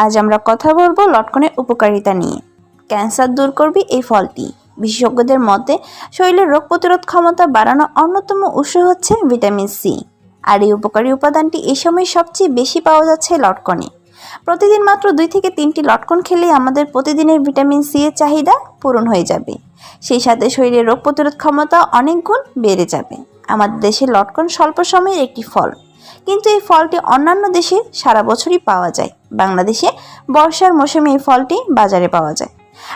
আজ আমরা কথা বলবো লটকনের উপকারিতা নিয়ে। ক্যান্সার দূর করবে এই ফলটি। বিশেষজ্ঞদের মতে শরীরের রোগ প্রতিরোধ ক্ষমতা বাড়ানোর অন্যতম উৎস হচ্ছে ভিটামিন সি। আর এই উপকারী উপাদানটি এই সময় সবচেয়ে বেশি পাওয়া যাচ্ছে লটকনে। প্রতিদিন মাত্র 2 থেকে 3টি লটকন খেলেই আমাদের প্রতিদিনের ভিটামিন সি এর চাহিদা পূরণ হয়ে যাবে। সেই সাথে শরীরের রোগ প্রতিরোধ ক্ষমতা অনেক গুণ বেড়ে যাবে। আমাদের দেশে লটকন স্বল্প সময়ের একটি ফল, কিন্তু এই ফলটি অন্যান্য দেশে সারা বছরই পাওয়া যায়। বাংলাদেশে বর্ষার মৌসুমে এই ফলটি বাজারে পাওয়া যায়,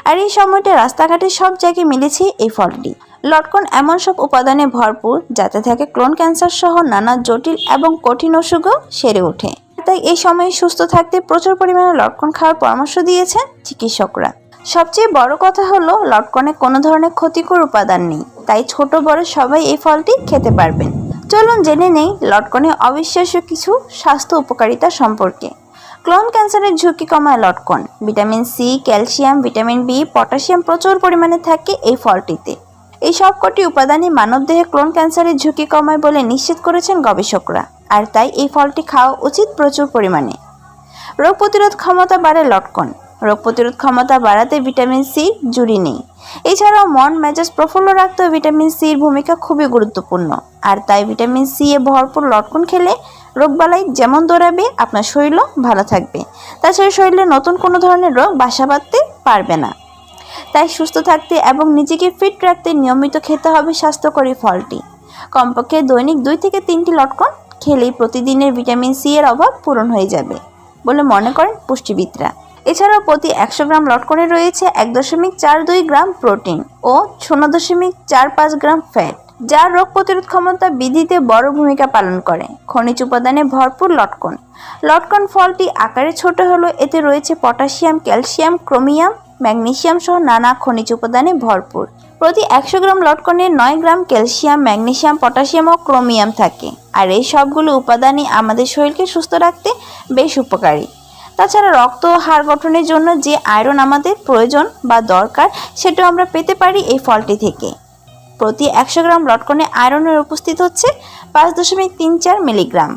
আর এই সময়টা রাস্তাঘাটে সব জায়গায় মিলেছে এই ফলটি। লটকন এমন সব উপাদানে ভরপুর যাতে থাকে ক্লোন ক্যান্সার সহ নানা জটিল এবং কঠিন অসুখও সেরে ওঠে। তাই এই সময়ে সুস্থ থাকতে প্রচুর পরিমাণে লটকন খাওয়ার পরামর্শ দিয়েছেন চিকিৎসকরা। সবচেয়ে বড় কথা হলো লটকনে কোনো ধরনের ক্ষতিকর উপাদান নেই, তাই ছোট বড় সবাই এই ফলটি খেতে পারবেন। চলুন জেনে নেই লটকনে অবিশ্বাস্য কিছু স্বাস্থ্য উপকারিতা সম্পর্কে। ক্লোন ক্যান্সারের ঝুঁকি কমায় লটকন। Vitamin C, calcium, vitamin B, potassium প্রচুর পরিমাণে থাকে এই ফলটিতে। এই সবকটি উপাদানই মানবদেহে ক্লোন ক্যান্সারের ঝুঁকি কমায় বলে নিশ্চিত করেছেন গবেষকরা, আর তাই এই ফলটি খাওয়া উচিত প্রচুর পরিমাণে। রোগ প্রতিরোধ ক্ষমতা বাড়ে লটকন। রোগ প্রতিরোধ ক্ষমতা বাড়াতে ভিটামিন সি জুড়ি নেই। এছাড়াও মন মেজাজ প্রফুল্ল রাখতেও ভিটামিন সির ভূমিকা খুবই গুরুত্বপূর্ণ, আর তাই ভিটামিন সি এ ভরপুর লটকন খেলে রোগবালাই যেমন দৌড়াবে, আপনার শরীরও ভালো থাকবে। তাছাড়া শরীরে নতুন কোনো ধরনের রোগ বাসা বাঁধতে পারবে না। তাই সুস্থ থাকতে এবং নিজেকে ফিট রাখতে নিয়মিত খেতে হবে স্বাস্থ্যকর এই ফলটি। কমপক্ষে দৈনিক 2 থেকে 3টি লটকন খেলেই প্রতিদিনের ভিটামিন সি এর অভাব পূরণ হয়ে যাবে বলে মনে করেন পুষ্টিবিদরা। এছাড়াও প্রতি 100 গ্রাম লটকনে রয়েছে 1.42 গ্রাম প্রোটিন ও 0.45 গ্রাম ফ্যাট, যা রোগ প্রতিরোধ ক্ষমতা বৃদ্ধিতে বড় ভূমিকা পালন করে। খনিজ উপাদানে ভরপুর লটকন। লটকন ফলটি আকারে ছোট হলেও এতে রয়েছে পটাশিয়াম, ক্যালসিয়াম, ক্রোমিয়াম, ম্যাগনেসিয়াম সহ নানা খনিজ উপাদানে ভরপুর। প্রতি 100 গ্রাম লটকনে 9 গ্রাম ক্যালসিয়াম, ম্যাগনেসিয়াম, পটাশিয়াম ও ক্রোমিয়াম থাকে, আর এই সবগুলো উপাদানই আমাদের শরীরকে সুস্থ রাখতে বেশ উপকারী। তাছাড়া রক্ত ও হাড় গঠনের জন্য যে আয়রন আমাদের প্রয়োজন বা দরকার, সেটাও আমরা পেতে পারি এই ফলটি থেকে। প্রতি 100 গ্রাম লটকনে আয়রনের উপস্থিত হচ্ছে 5.34 মিলিগ্রাম।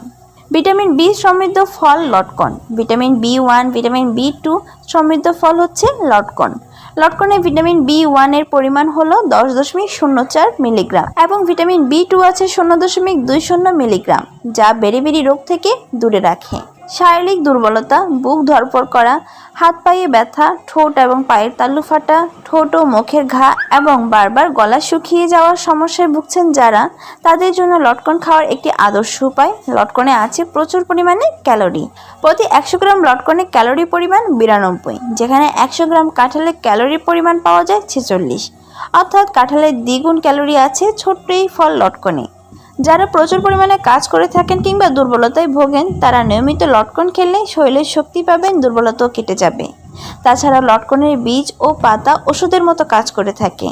ভিটামিন বি সমৃদ্ধ ফল লটকন। ভিটামিন বি1, ভিটামিন বি2 সমৃদ্ধ ফল হচ্ছে লটকন। লটকনে ভিটামিন বি1 এর পরিমাণ হলো 10.04 মিলিগ্রাম এবং ভিটামিন বি2 আছে 0.20 মিলিগ্রাম, যা বেরি রোগ থেকে দূরে রাখে। শারীরিক দুর্বলতা, বুক ধড়ফড় করা, হাত পায়ে ব্যথা, ঠোঁট এবং পায়ের তালু ফাটা, ঠোঁট ও মুখের ঘা এবং বারবার গলা শুকিয়ে যাওয়ার সমস্যায় ভুগছেন যারা, তাদের জন্য লটকন খাওয়ার একটি আদর্শ উপায়। লটকনে আছে প্রচুর পরিমাণে ক্যালোরি। প্রতি 100 গ্রাম লটকনে ক্যালোরি পরিমাণ 92, যেখানে 100 গ্রাম কাঁঠালের ক্যালোরি পরিমাণ পাওয়া যায় 46, অর্থাৎ কাঁঠালের দ্বিগুণ ক্যালোরি আছে ছোট্ট এই ফল লটকনে। যারা প্রচুর পরিমাণে কাজ করে থাকেন কিংবা দুর্বলতায় ভোগেন, তারা নিয়মিত লটকন খেলে শরীরের শক্তি পাবেন, দুর্বলতাও কেটে যাবে। তাছাড়া লটকনের বীজ ও পাতা ওষুধের মতো কাজ করে থাকে।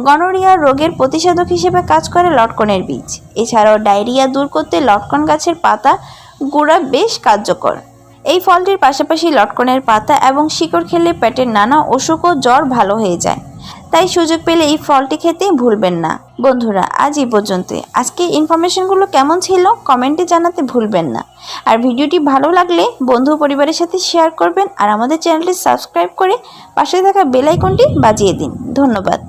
গনোরিয়া রোগের প্রতিষেধক হিসেবে কাজ করে লটকনের বীজ। এছাড়াও ডায়রিয়া দূর করতে লটকন গাছের পাতা গুঁড়া বেশ কার্যকর। এই ফলটির পাশাপাশি লটকনের পাতা এবং শিকড় খেলে পেটের নানা অসুখ ও জ্বর ভালো হয়ে যায়। তাই সুযোগ পেলে এই ফলটি খেতে ভুলবেন না। বন্ধুরা, আজ এই পর্যন্ত। আজকে ইনফরমেশনগুলো কেমন ছিল কমেন্টে জানাতে ভুলবেন না। আর ভিডিওটি ভালো লাগলে বন্ধু পরিবারের সাথে শেয়ার করবেন, আর আমাদের চ্যানেলটি সাবস্ক্রাইব করে পাশে থাকা বেল আইকনটি বাজিয়ে দিন। ধন্যবাদ।